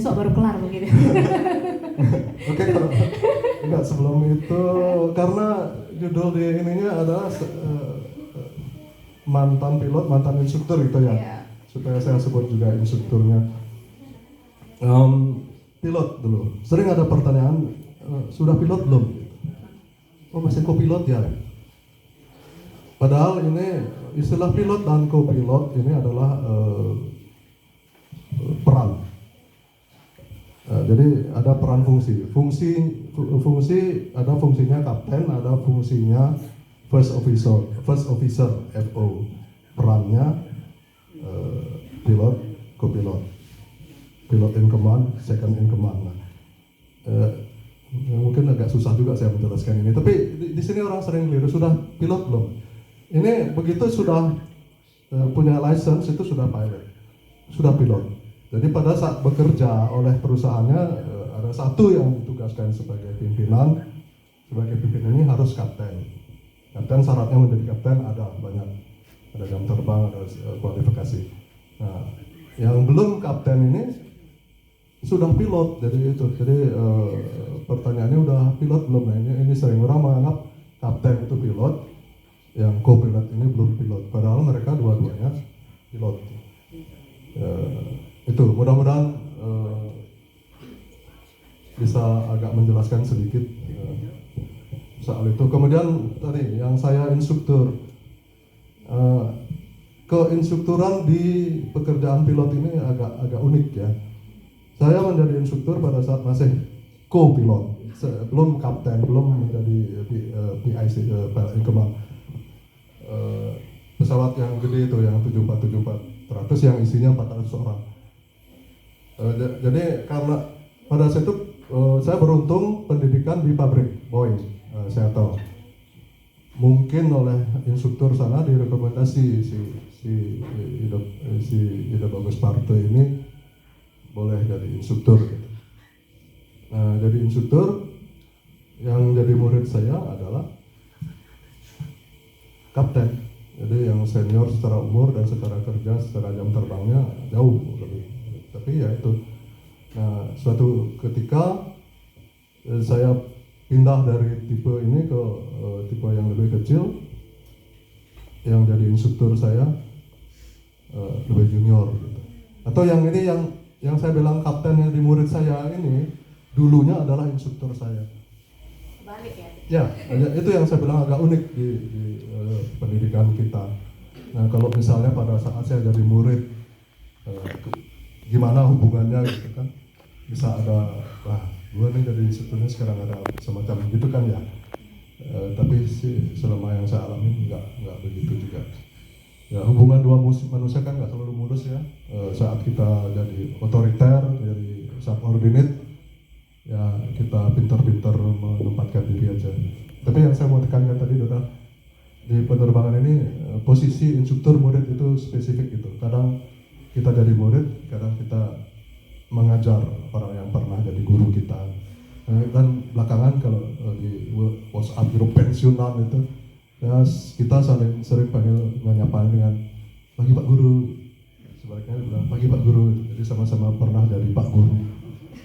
besok baru kelar begitu. Oke, enggak sebelum itu karena judul di ininya adalah mantan pilot, mantan instruktur gitu ya. Iya. Supaya saya sebut juga instrukturnya. Pilot dulu. Sering ada pertanyaan, sudah pilot belum? Oh, masih co-pilot ya. Padahal ini istilah pilot dan co-pilot ini adalah peran. Jadi ada peran fungsi. Fungsi ada fungsinya kapten, ada fungsinya first officer FO. Perannya pilot, co-pilot, pilot in command, second in command. Mungkin agak susah juga saya menjelaskan ini. Tapi di sini orang sering keliru, sudah pilot belum? Ini begitu sudah punya license itu sudah pilot, sudah pilot. Jadi pada saat bekerja oleh perusahaannya ada satu yang ditugaskan sebagai pimpinan. Sebagai pimpinan ini harus kapten. Kapten syaratnya menjadi kapten ada banyak, ada jam terbang, ada kualifikasi. Nah, yang belum kapten ini sudah pilot. Jadi pertanyaannya udah pilot belum? Nah, ini sering orang menganggap kapten itu pilot, yang co-pilot ini belum pilot. Padahal mereka dua-duanya pilot. Itu mudah-mudahan bisa agak menjelaskan sedikit soal itu. Kemudian tadi yang saya instruktur, keinstrukturan di pekerjaan pilot ini agak unik ya. Saya menjadi instruktur pada saat masih co-pilot, belum kapten, belum menjadi PIC, pilot in command. Pesawat yang gede itu yang 74-74 yang isinya 400 orang. Jadi karena pada saat itu saya beruntung pendidikan di pabrik Boeing, saya tahu. Mungkin oleh instruktur sana direkomendasi si Ida Bagus Parte ini boleh jadi instruktur. Gitu. Nah, jadi instruktur yang jadi murid saya adalah kapten. Jadi yang senior secara umur dan secara kerja, secara jam terbangnya jauh lebih. Tapi ya itu. Nah, suatu ketika saya pindah dari tipe ini ke tipe yang lebih kecil. Yang jadi instruktur saya lebih junior gitu. Atau yang ini yang saya bilang kapten yang di murid saya ini dulunya adalah instruktur saya. Balik ya? Ya, itu yang saya bilang agak unik di pendidikan kita. Nah, kalau misalnya pada saat saya jadi murid, gimana hubungannya gitu kan? Bisa ada, wah, gue nih jadi instrukturnya sekarang ada semacam gitu kan ya. Tapi selama yang saya alami nggak begitu juga. Ya, hubungan dua manusia kan nggak selalu mulus ya. Saat kita jadi otoriter, jadi subordinate, ya kita pintar-pintar menempatkan diri aja. Tapi yang saya mau tekankan tadi adalah di penerbangan ini posisi instruktur murid itu spesifik gitu. Kadang kita jadi murid, kadang kita mengajar orang yang pernah jadi guru kita. Dan belakangan kalau di WhatsApp grup pensiunan itu, ya kita sering panggil menyapa dengan pagi Pak Guru. Sebaliknya bilang pagi Pak Guru. Jadi sama-sama pernah jadi Pak Guru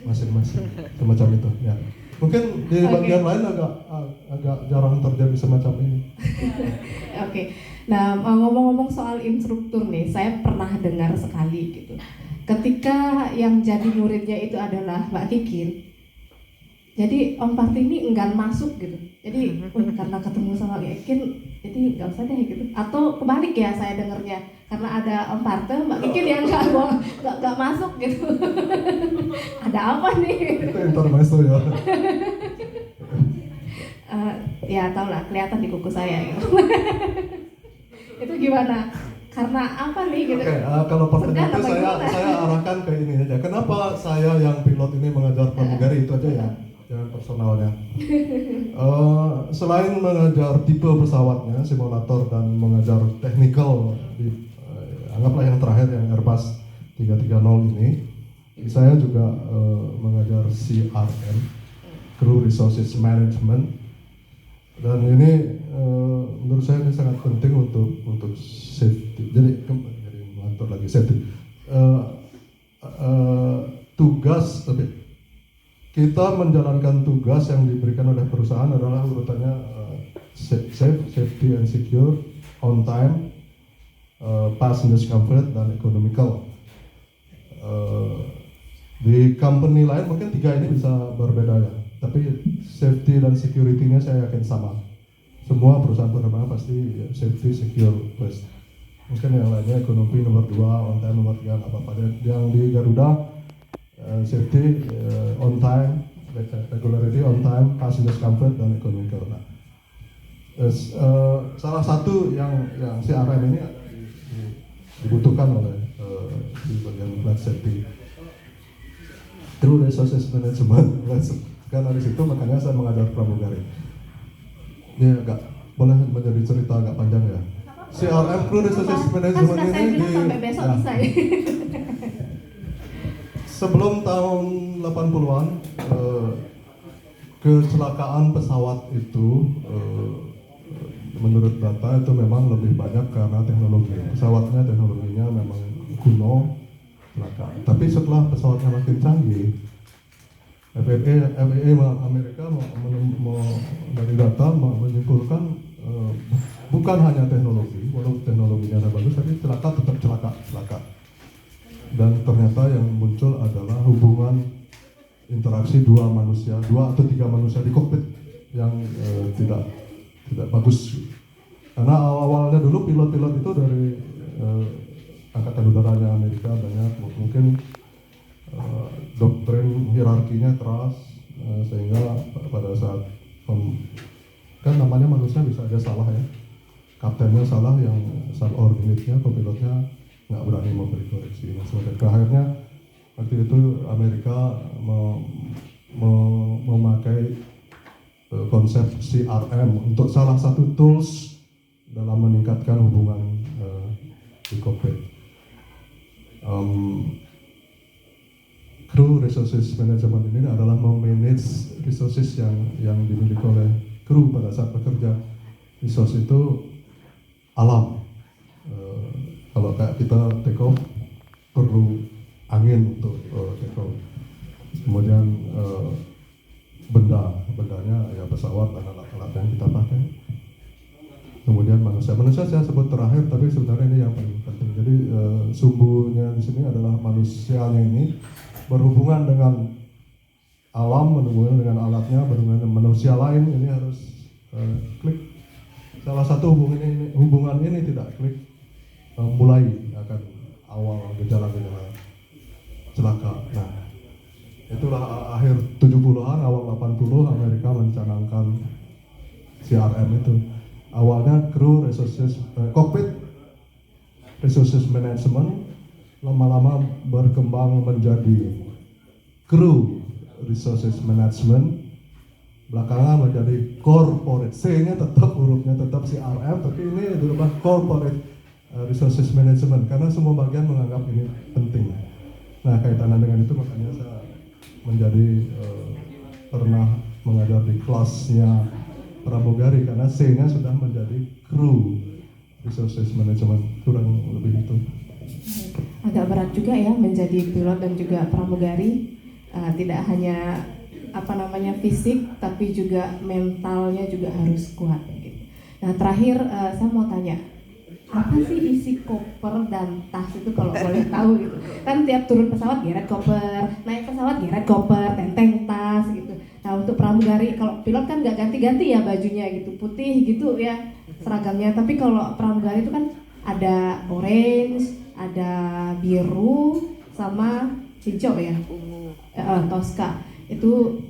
masing-masing semacam itu ya. Mungkin di bagian lain agak jarang terjadi semacam ini. Oke. Nah, ngomong-ngomong soal instruktur nih, saya pernah dengar sekali gitu. Ketika yang jadi muridnya itu adalah Mbak Kikin, jadi Om Parti ini enggan masuk gitu. Jadi karena ketemu sama Mbak Kikin, jadi nggak usah deh gitu. Atau kebalik ya saya dengarnya, karena ada Om Parti, Mbak Kikin yang nggak masuk gitu. Ada apa nih? Itu intermezzo ya. Ya tau lah, kelihatan di kuku saya gitu. Itu gimana? Karena apa nih gitu? Oke, kalau pertanyaan itu saya arahkan ke ini aja. Kenapa saya yang pilot ini mengajar pramugari itu aja ya, jangan personalnya. Selain mengajar tipe pesawatnya, simulator dan mengajar technical anggaplah yang terakhir yang Airbus 330 ini, saya juga mengajar CRM, Crew Resources Management. Dan ini menurut saya ini sangat penting untuk safety. Jadi mengatur lagi safety. tugas, tapi kita menjalankan tugas yang diberikan oleh perusahaan adalah urutannya safety and secure, on time, passengers comfort, dan economical. Di company lain mungkin 3 ini bisa berbeda ya, tapi safety dan security-nya saya yakin sama. Semua perusahaan penerbangan pasti safety, secure first. Mungkin yang lainnya ekonomi nomor 2, on time nomor 3, nggak apa-apa. Yang di Garuda safety, on time, regularity, on time, passengers comfort, dan economical. Nah, salah satu yang CRM ini dibutuhkan oleh di bagian flight safety, Crew Resources Management. Kan dari situ makanya saya mengajar pramugari. Ini agak boleh menjadi cerita agak panjang ya. CRM Crew Resources Management ini sampai besok ya, bisa ya. sebelum tahun 80-an kecelakaan pesawat itu menurut data itu memang lebih banyak karena teknologi. Pesawatnya teknologinya memang kuno, celaka. Tapi setelah pesawatnya makin canggih, FAA Amerika dari data menyimpulkan bukan hanya teknologi, walaupun teknologinya ada bagus, tapi celaka tetap celaka. Dan ternyata yang muncul adalah hubungan interaksi 2 atau 3 manusia di kokpit yang tidak bagus. Karena awalnya dulu pilot-pilot itu dari angkatan udaranya Amerika banyak, mungkin doktrin hierarkinya keras, sehingga pada saat kan namanya manusia bisa aja salah ya, kaptennya salah, yang subordinate-nya atau pilotnya nggak berani memberi koreksi. Nah, sebagai akhirnya waktu itu Amerika memakai konsep CRM untuk salah satu tools dalam meningkatkan hubungan di kokpit. Crew Resources Management ini adalah memanage resources yang dimiliki oleh kru pada saat bekerja. Resource itu alam. Kalau kayak kita take off perlu angin untuk take off. Kemudian bendanya ya pesawat dan alat-alat yang kita pakai. Kemudian manusia saya sebut terakhir, tapi sebenarnya ini yang paling penting. Jadi sumbunya di sini adalah manusianya ini berhubungan dengan alam, berhubungan dengan alatnya, berhubungan dengan manusia lain. Ini harus klik. Salah satu hubungan ini tidak klik, mulai akan awal gejala-gejala celaka. Nah, itulah akhir 70-an, awal 80 Amerika mencanangkan CRM itu. Awalnya Crew Resources Cockpit Resources Management, lama-lama berkembang menjadi Crew Resources Management, belakangan menjadi Corporate. C-nya tetap, hurufnya tetap CRM, tapi ini berubah Corporate Resources Management karena semua bagian menganggap ini penting. Nah, kaitannya dengan itu makanya saya menjadi pernah mengajar di kelasnya pramugari karena C-nya sudah menjadi Crew Resources Management, kurang lebih itu. Agak berat juga ya menjadi pilot dan juga pramugari, tidak hanya fisik tapi juga mentalnya juga harus kuat gitu. Nah, terakhir saya mau tanya, apa sih isi koper dan tas itu kalau boleh tahu gitu? Kan tiap turun pesawat geret koper, naik pesawat geret koper, tenteng tas gitu. Nah, untuk pramugari, kalau pilot kan nggak ganti-ganti ya bajunya gitu, putih gitu ya seragamnya. Tapi kalau pramugari itu kan ada orange, ada biru, sama hijau ya, Tosca. Itu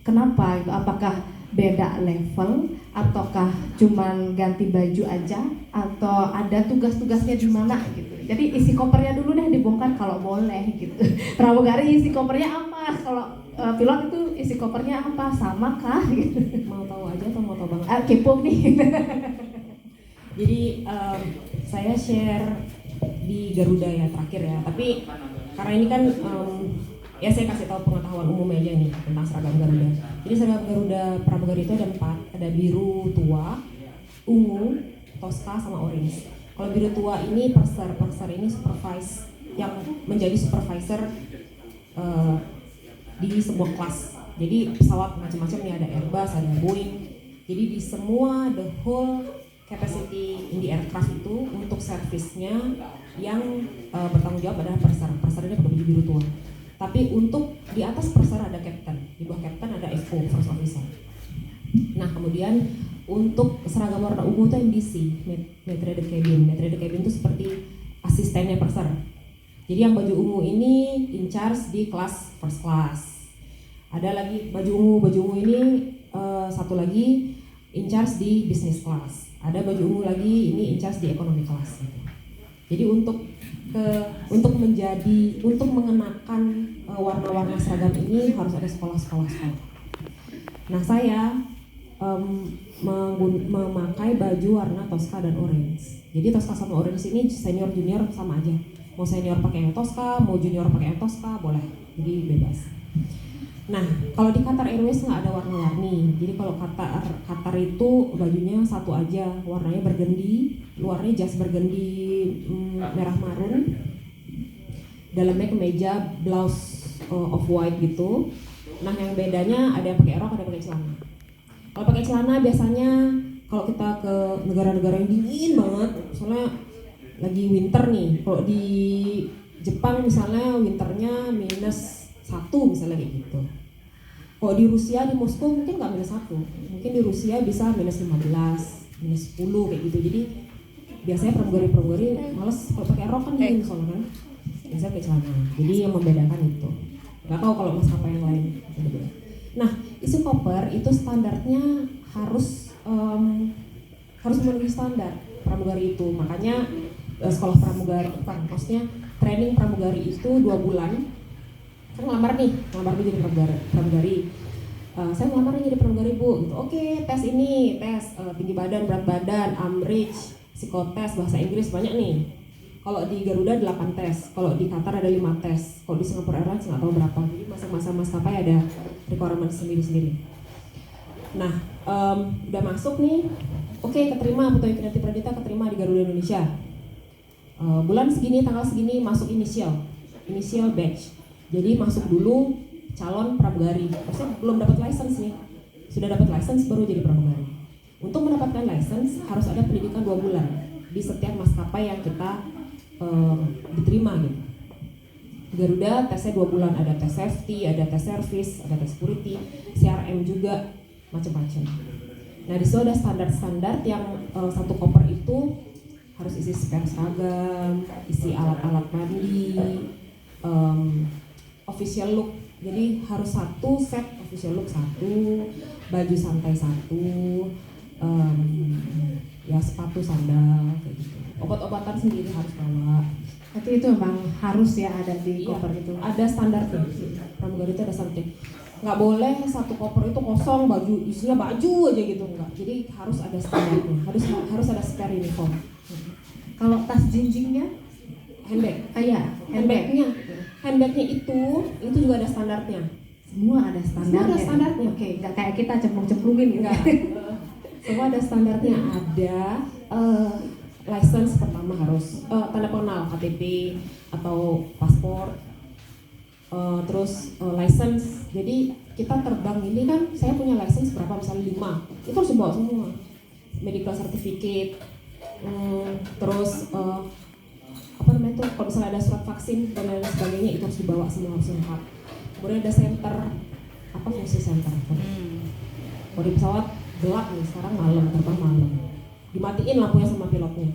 kenapa? Itu apakah beda level, ataukah cuman ganti baju aja, atau ada tugas-tugasnya di mana gitu? Jadi isi kopernya dulu deh dibongkar kalau boleh gitu. Pramugari isi kopernya apa? Kalau pilot itu isi kopernya apa? Sama kah? Gitu. Mau tahu aja atau mau tahu banget? Kepo nih. Jadi saya share di Garuda ya terakhir ya. Tapi karena ini kan ya saya kasih tahu pengetahuan umum aja nih tentang seragam Garuda. Jadi seragam Garuda pramugari itu ada 4, ada biru tua, ungu, Tosca, sama orange. Kalau biru tua ini purser ini supervise, yang menjadi supervisor eh, di sebuah kelas. Jadi pesawat macam-macam nih, ada Airbus, ada Boeing. Jadi di semua the whole capacity in the aircraft itu untuk servisnya yang bertanggung jawab adalah purser. Pursernya pakai baju biru tua. Tapi untuk di atas purser ada captain, di bawah captain ada FO, first officer. Nah kemudian untuk seragam warna ungu itu MDC, Maitre de Cabin. Maitre de Cabin itu seperti asistennya purser. Jadi yang baju ungu ini in charge di kelas first class. Ada lagi baju ungu ini satu lagi in charge di business class. Ada baju ungu lagi ini in charge di economy class. Jadi untuk mengenakan warna-warna seragam ini harus ada sekolah-sekolah. Nah saya memakai baju warna Tosca dan orange. Jadi Tosca sama orange ini senior junior sama aja. Mau senior pakai yang Tosca, mau junior pakai yang Tosca boleh. Jadi bebas. Nah, kalau di Qatar Airways nggak ada warna-warni. Jadi kalau Qatar itu bajunya satu aja, warnanya bergendi, luarnya jas bergendi merah marun, dalamnya kemeja blouse off white gitu. Nah, yang bedanya ada yang pakai rok, ada yang pakai celana. Kalau pakai celana biasanya kalau kita ke negara-negara yang dingin banget, misalnya lagi winter nih. Kalau di Jepang misalnya winternya -1 misalnya kayak gitu. Kalau di Rusia, di Moskow mungkin nggak -1, mungkin di Rusia bisa -15, -10 kayak gitu. Jadi biasanya pramugari males kalau pakai rok kan dingin soalnya kan. Biasanya pakai celana. Jadi yang membedakan itu. Nggak tahu kalau maskapai yang lain. Nah, isi koper itu standarnya harus memenuhi standar pramugari itu. Makanya sekolah pramugari, maksudnya training pramugari itu 2 bulan. Kan ngelamar gue jadi pramugari. Saya ngelamar jadi pramugari bu, gitu. Oke, tes ini, tes tinggi badan, berat badan, AMRICH, psikotes, bahasa Inggris banyak nih. Kalau di Garuda 8 tes, kalau di Qatar ada 5 tes, kalau di Singapore Airlines nggak tahu berapa. Jadi masing-masing maskapai ada requirement sendiri-sendiri. Nah, udah masuk nih, oke, keterima Putu Yukinati Pradita, keterima di Garuda Indonesia. Bulan segini, tanggal segini masuk initial batch. Jadi masuk dulu calon pramugari. Maksudnya belum dapat license nih. Sudah dapat license baru jadi pramugari. Untuk mendapatkan license harus ada pendidikan 2 bulan di setiap maskapai yang kita diterima gitu. Garuda tesnya 2 bulan, ada tes safety, ada tes service, ada tes security, CRM juga, macam-macam. Nah di situ ada standar-standar yang satu koper itu harus isi spare seragam, isi alat-alat mandi, official look. Jadi harus satu set official look, satu baju santai, satu ya sepatu sandal kayak gitu. Obat-obatan sendiri harus bawa. Berarti itu memang harus ya ada di koper itu. Ada standarnya. Pramugari itu ada standar. Nggak boleh satu koper itu kosong, baju isinya baju aja gitu, enggak. Jadi harus ada standarnya. Harus ada spare uniform. Kalau tas jinjingnya, handbag. iya, Handbagnya itu juga ada standarnya. Semua ada standarnya. Semua ada standarnya. Oke, nggak kayak kita cemplung-cemplungin gitu. Enggak. Semua ada standarnya. Ada license pertama harus tanda pengenal KTP atau paspor. Terus license. Jadi kita terbang ini kan, saya punya license berapa, misalnya 5. Itu harus dibawa semua. Medical certificate. Terus apa namanya itu, kalau misalnya ada surat vaksin dan lain sebagainya itu harus dibawa semua, harus lengkap. Kemudian ada center, apa fungsi center? Kalau di pesawat gelap nih, sekarang malam, terbang malam, dimatiin lampunya sama pilotnya,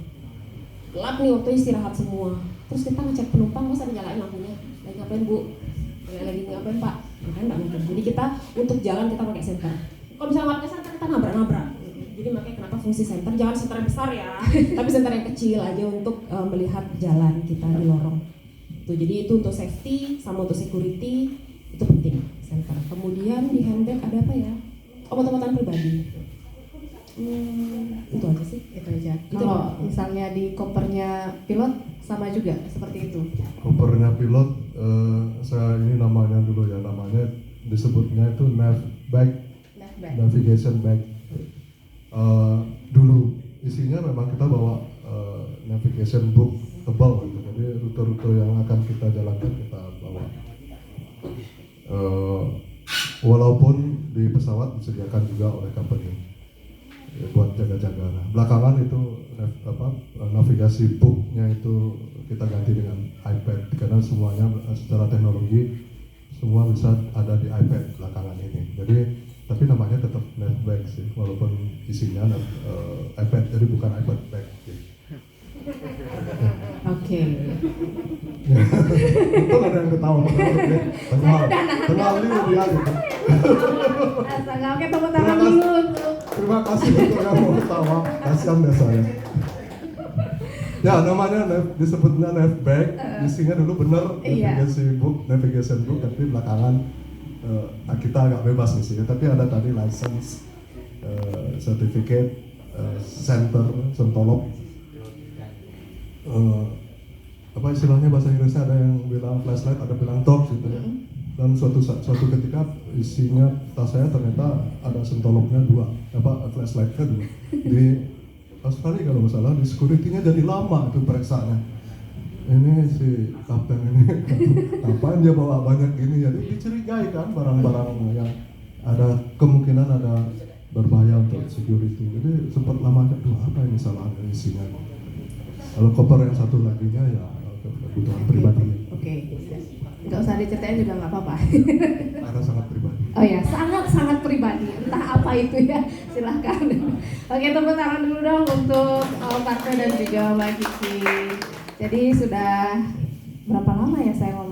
gelap nih waktu istirahat semua. Terus kita ngecek penumpang, masa nyalain lampunya, lagi ngapain bu? Lagi ngapain pak? Makanya nggak mungkin. Jadi kita untuk jalan kita pakai center. Kalau misalnya nggak pakai center kita nabrak. Jadi makanya kenapa fungsi center, jangan center yang besar ya, tapi center yang kecil aja untuk melihat jalan kita di lorong. Tuh, jadi itu untuk safety sama untuk security itu penting center. Kemudian di handbag ada apa ya? Obat-obatan pribadi. Itu aja sih. Itu aja. Kalau misalnya di kopernya pilot sama juga seperti itu. Kopernya pilot, saya ini namanya dulu ya, namanya disebutnya itu navigation bag. Dulu isinya memang kita bawa navigation book tebal gitu, jadi rute-rute yang akan kita jalankan kita bawa. Walaupun di pesawat disediakan juga oleh company buat jaga-jaga. Nah, belakangan itu navigasi booknya itu kita ganti dengan iPad karena semuanya secara teknologi semua bisa ada di iPad belakangan ini. Jadi tapi namanya tetap Navbag sih, walaupun isinya iPad, jadi bukan iPad bag. Gitu. Oke. Untung ada yang ketawa ya. Tengah dia gitu. Astaga, oke, tepuk tangan dulu untuk Terima kasih untuk yang mau ketawa. Kasihan deh saya. Ya, namanya disebutnya Navbag. Isinya dulu bener navigation book, tapi belakangan kita agak bebas isinya. Tapi ada tadi license, certificate, center, sentolop. Apa istilahnya bahasa Inggrisnya, ada yang bilang flashlight, ada bilang torch gitu ya. Dan suatu ketika isinya tas saya ternyata ada sentolopnya 2, flashlightnya 2. Di Australia kalau nggak salah, di security-nya jadi lama itu periksanya. Ini si kapten ini ngapain dia bawa banyak gini, jadi dicurigai kan barang-barang yang ada kemungkinan ada berbahaya untuk security. Jadi sempat lama aja, apa ini salah isinya. Kalau koper yang satu laginya ya kebutuhan pribadi. Oke. Nggak usah diceritain juga nggak apa-apa. Karena sangat pribadi. Oh ya, sangat pribadi. Entah apa itu ya, silahkan. Oke, tepuk tangan dulu dong untuk Parto dan juga Mbak Kiki. Jadi sudah berapa lama ya saya ngomong